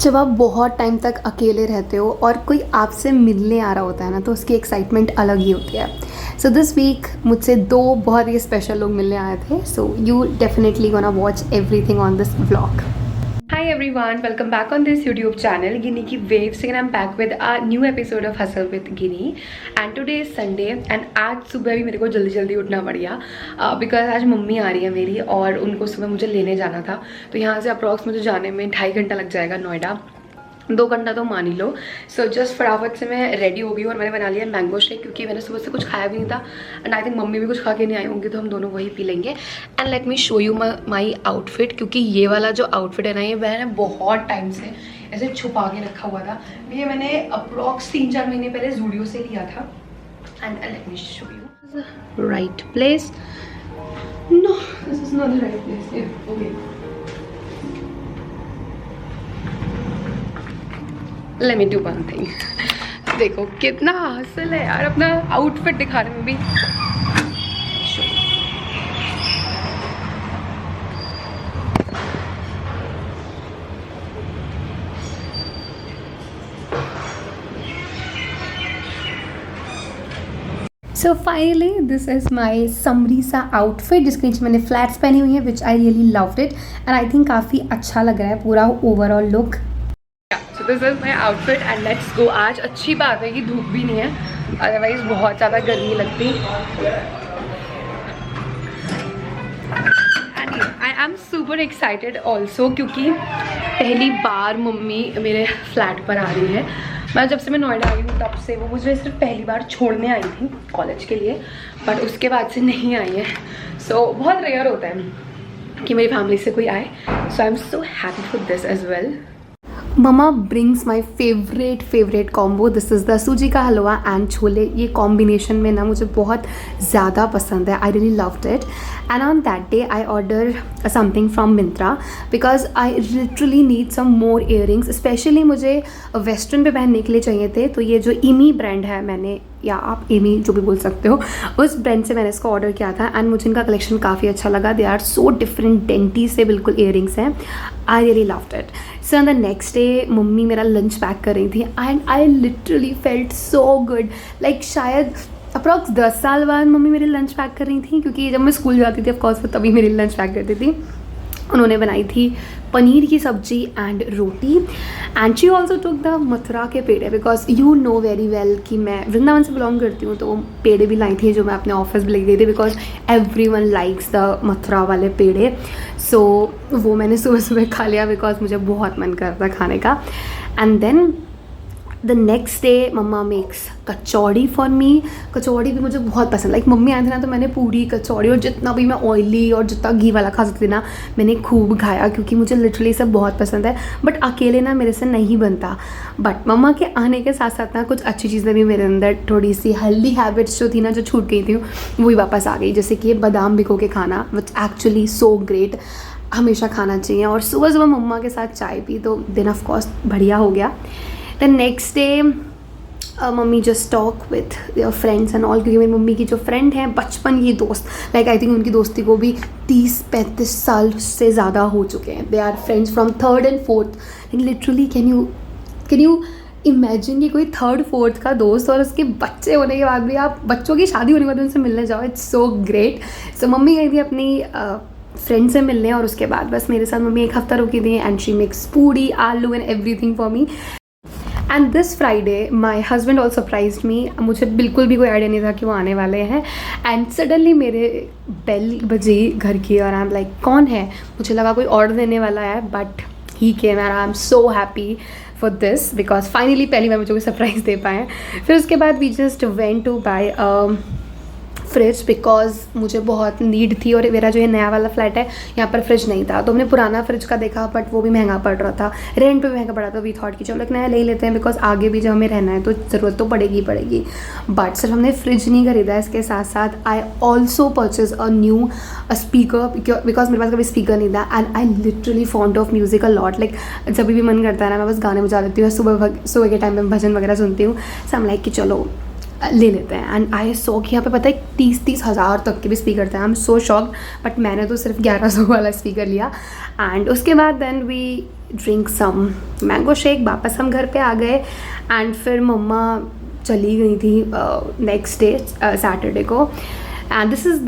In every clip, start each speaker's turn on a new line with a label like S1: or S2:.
S1: जब आप बहुत टाइम तक अकेले रहते हो और कोई आपसे मिलने आ रहा होता है ना, तो उसकी एक्साइटमेंट अलग ही होती है। सो दिस वीक मुझसे दो बहुत ही स्पेशल लोग मिलने आए थे। So you definitely gonna watch everything on this vlog. Hi everyone, welcome back on this YouTube channel Ginny की Waves and I'm back with a new episode of Hustle with Ginny and today is Sunday and आज सुबह भी मेरे को जल्दी उठना पड़ गया बिकॉज आज मम्मी आ रही है मेरी और उनको सुबह मुझे लेने जाना था। तो यहाँ से अप्रॉक्स मुझे जाने में 2.5 घंटा लग जाएगा नोएडा, 2 घंटा तो मान ही लो। सो जस्ट फटाफट से मैं रेडी हो गई और मैंने बना लिया मैंगो शेक क्योंकि मैंने सुबह से कुछ खाया भी नहीं था एंड आई थिंक मम्मी भी कुछ खा के नहीं आई होंगी, तो हम दोनों वही पी लेंगे। And let me show you my outfit, क्योंकि ये वाला जो आउटफिट है ना, ये मैंने बहुत टाइम से ऐसे छुपा के रखा हुआ था। ये मैंने अप्रॉक्स 3-4 महीने पहले जूडियो से लिया था and let me show you right place. No, this is not the right place. Okay, Let me do one thing. देखो कितना हासिल है यार अपना आउटफिट दिखाने में भी। So finally this is my summery सा आउटफिट जिसके नीचे मैंने फ्लैट्स पहनी हुई है which I really loved it and I think काफ़ी अच्छा लग रहा है पूरा overall look. So this is my outfit and let's go। आज अच्छी बात है कि धूप भी नहीं है, अदरवाइज बहुत ज़्यादा गर्मी लगती। And I am super excited also क्योंकि पहली बार मम्मी मेरे फ्लैट पर आ रही है। मैं जब से मैं नोएडा आई हूँ तब से वो मुझे सिर्फ पहली बार छोड़ने आई थी कॉलेज के लिए, बट उसके बाद से नहीं आई है। सो बहुत रेयर होता है कि मेरी फैमिली से कोई आए। So I am so happy for this as well. Mama brings my favourite combo. This is the सूजी का हलवा एंड छोले। ये कॉम्बिनेशन में ना मुझे बहुत ज़्यादा पसंद है। I really loved it and on that day I order something from Myntra because I literally need some more earrings. Specially मुझे वेस्टर्न पे पहनने के लिए चाहिए थे, तो ये जो इमी ब्रांड है, मैंने, या आप एमी जो भी बोल सकते हो, उस ब्रांड से मैंने इसको ऑर्डर किया था एंड मुझे इनका कलेक्शन काफ़ी अच्छा लगा। They are so different, dainty से बिल्कुल इयररिंग्स हैं। I really loved it. So on the next day mummy मेरा लंच पैक कर रही थी and I literally felt so good. Like शायद अप्रॉक्स 10 साल बाद मम्मी मेरे लंच पैक कर रही थी, क्योंकि जब मैं स्कूल जाती थी ऑफकोर्स वो तभी मेरी लंच पैक करती थी। उन्होंने बनाई थी पनीर की सब्जी and roti and she also took the Mathura के पेड़े because you know very well कि मैं वृंदावन से बिलोंग करती हूँ, तो वो पेड़े भी लाई थी जो मैं अपने ऑफिस में लेके गई थी because everyone likes the Mathura वाले पेड़े। सो वो मैंने सुबह खा लिया बिकॉज मुझे बहुत मन कर रहा था खाने का। And then the next day mumma makes kachori for me. Kachori भी मुझे बहुत पसंद। लाइक मम्मी आए थे ना, तो मैंने पूरी कचौड़ी और जितना भी मैं ऑयली और जितना घी वाला खा सकती ना, मैंने खूब खाया क्योंकि मुझे लिटरली सब बहुत पसंद है। बट अकेले ना मेरे से नहीं बनता। बट मम्मा के आने के साथ साथ ना कुछ अच्छी चीज़ें भी मेरे अंदर, थोड़ी सी हेल्दी हैबिट्स जो थी ना, जो छूट गई थी, वो भी वापस आ गई। जैसे कि ये बादाम भिगो के खाना, विच एक्चुअली सो ग्रेट, हमेशा खाना चाहिए। और सुबह सुबह मम्मा के साथ चाय पी तो दिन ऑफ कोर्स बढ़िया हो गया। The next day mummy just talk with their friends and all, क्योंकि मेरी मम्मी की जो फ्रेंड है बचपन की दोस्त, लाइक आई थिंक उनकी दोस्ती को भी 30-35 साल से ज़्यादा हो चुके हैं। They are friends from 3rd and 4th। Literally can you imagine कि कोई 3rd 4th का दोस्त और उसके बच्चे होने के बाद भी आप, बच्चों की शादी होने के बाद उनसे मिलने जाओ, it's so great. So mummy गई थी अपनी फ्रेंड से मिलने और उसके बाद बस मेरे साथ मम्मी 1 हफ्ता रुकी थी and she makes puri, aloo and everything for me. And this Friday my husband all surprised me. मुझे बिल्कुल भी कोई आइडिया नहीं था कि वो आने वाले हैं एंड सडनली मेरे बेल बजी घर की और आई एम लाइक कौन है। मुझे लगा कोई ऑर्डर देने वाला है, but he came and I am so happy for this because finally पहली बार मुझे कोई सरप्राइज़ दे पाए। फिर उसके बाद we just went to buy fridge because मुझे बहुत नीड थी और मेरा जो ये नया वाला फ्लैट है यहाँ पर फ्रिज नहीं था, तो हमने पुराना फ्रिज का देखा बट वो भी महंगा पड़ रहा था, रेंट पे भी महंगा पड़ा था। वी थॉट कि चलो एक नया ले ही लेते हैं बिकॉज आगे भी जब हमें रहना है तो ज़रूरत तो पड़ेगी। बट सिर्फ हमने फ्रिज नहीं खरीदा, इसके साथ साथ I also purchase a new speaker because मेरे पास कभी स्पीकर नहीं था and I literally fond of music a lot. Like जब भी मन करता है ना, मैं बस गाने बजा देती हूँ, सुबह के टाइम में भजन वगैरह सुनती हूँ। सो आई एम लाइक कि चलो ले लेते हैं। एंड आई सो कि यहाँ पे पता है 30-30 हज़ार तक के भी स्पीकर थे। आई एम सो शॉक्ड, बट मैंने तो सिर्फ 1100 वाला स्पीकर लिया। एंड उसके बाद then we drink some mango shake. वापस हम घर पे आ गए एंड फिर मम्मा चली गई थी नेक्स्ट डे सैटरडे को। And this is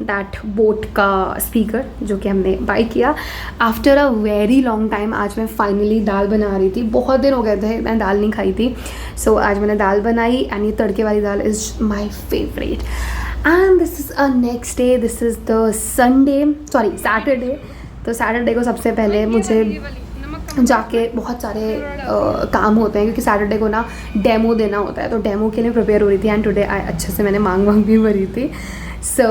S1: that boat का स्पीकर जो कि हमने बाई किया after a very long time. आज मैं फाइनली दाल बना रही थी, बहुत दिन हो गए थे मैं दाल नहीं खाई थी। सो आज मैंने दाल बनाई एंड ये तड़के वाली दाल is my favourite. And this is a next day, this is the Saturday. तो सैटरडे को सबसे पहले मुझे जाके बहुत सारे काम होते हैं क्योंकि सैटरडे को ना डेमो देना होता है, तो डेमो के लिए प्रिपेयर हो रही थी। एंड टुडे अच्छे से मैंने मांग भी भरी थी। सो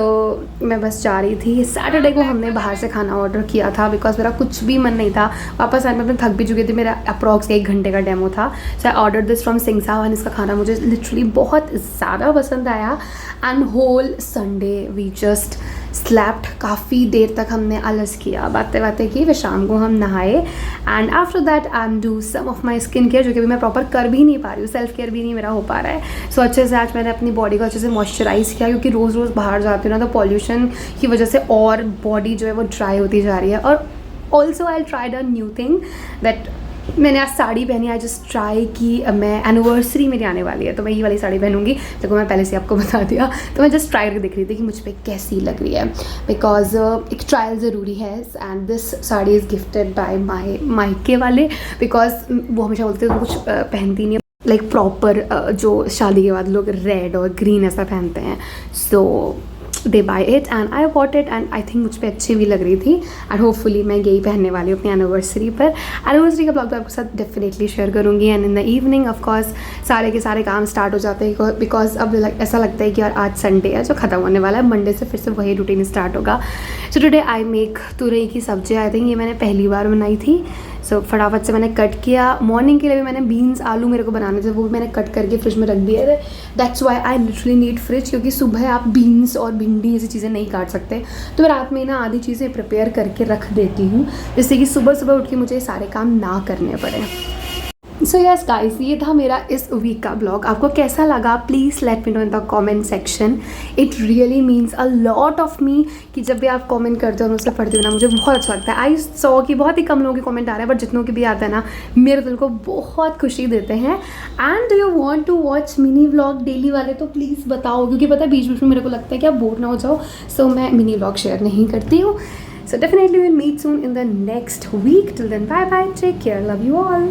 S1: मैं बस जा रही थी। सैटरडे को हमने बाहर से खाना ऑर्डर किया था बिकॉज मेरा कुछ भी मन नहीं था। वापस आने में थक भी चुकी थी, मेरा अप्रॉक्स 1 घंटे का डेमो था। So I order this from Singh Sahab and इसका खाना मुझे लिटरली बहुत ज़्यादा पसंद आया। And whole Sunday we just slept. काफ़ी देर तक हमने आलस किया, बातें की। फिर शाम को हम नहाए and after that I am do some of my skin care जो कि अभी मैं प्रॉपर कर भी नहीं पा रही हूँ, सेल्फ केयर भी नहीं मेरा हो पा रहा है। सो अच्छे से आज मैंने अपनी बॉडी को अच्छे से मॉइस्चराइज़ किया क्योंकि रोज़ बाहर जाती हूँ ना, तो पॉल्यूशन की वजह से और बॉडी जो है वो ड्राई होती जा रही है। और also I tried a new thing that मैंने आज साड़ी पहनी। आई जस्ट ट्राई कि मैं एनिवर्सरी मेरी आने वाली है तो मैं ये वाली साड़ी पहनूंगी, देखो मैं पहले से आपको बता दिया। तो मैं जस्ट ट्राई करके देख रही थी कि मुझ पर कैसी लग रही है बिकॉज एक ट्रायल ज़रूरी है। And this sari is gifted bye मायके वाले बिकॉज वो हमेशा बोलते हैं कुछ पहनती नहीं है लाइक प्रॉपर जो शादी के बाद लोग रेड और ग्रीन ऐसा पहनते हैं। So they buy it and I want it and I think मुझ पर अच्छी भी लग रही थी। एंड होपफुली मैं यही पहनने वाली हूँ अपनी एनिवर्सरी पर। एनिवर्सरी का ब्लॉग तो आपके साथ डेफिनेटली शेयर करूँगी। And in the evening of course सारे के सारे काम स्टार्ट हो जाते हैं बिकॉज अब ऐसा लगता है कि यार आज संडे है जो ख़त्म होने वाला है, मंडे से फिर से वही रूटीन स्टार्ट होगा। सो टुडे आई मेक तुरई की सब्जी। आई थिंक ये मैंने पहली बार बनाई थी। सो फटाफट से मैंने कट किया। मॉर्निंग के लिए भी मैंने बीन्स आलू मेरे को बनाने थे, वो भी मैंने कट करके फ्रिज में रख दिए थे। That's why I literally need fridge क्योंकि सुबह आप बीन्स और भिंडी ऐसी चीज़ें नहीं काट सकते। तो मैं रात में ना आधी चीज़ें प्रिपेयर करके रख देती हूँ जिससे कि सुबह उठ के मुझे सारे काम ना करने पड़े। सो यस गाइस, ये था मेरा इस वीक का ब्लॉग। आपको कैसा लगा please let me know in the comment section. It really means a lot of me कि जब भी आप कमेंट करते हो उससे पढ़ती हूँ ना, मुझे बहुत अच्छा लगता है। आई सॉ कि बहुत ही कम लोगों के कमेंट आ रहे हैं बट जितनों के भी आता है ना मेरे दिल को बहुत खुशी देते हैं। And you want to watch mini vlog daily वाले तो प्लीज़ बताओ क्योंकि पता है बीच में मेरे को लगता है कि आप बोर ना हो जाओ। सो मैं मिनी व्लॉग शेयर नहीं करती हूँ। So definitely we'll meet soon in the next week. Till then, bye bye, take care, love you all.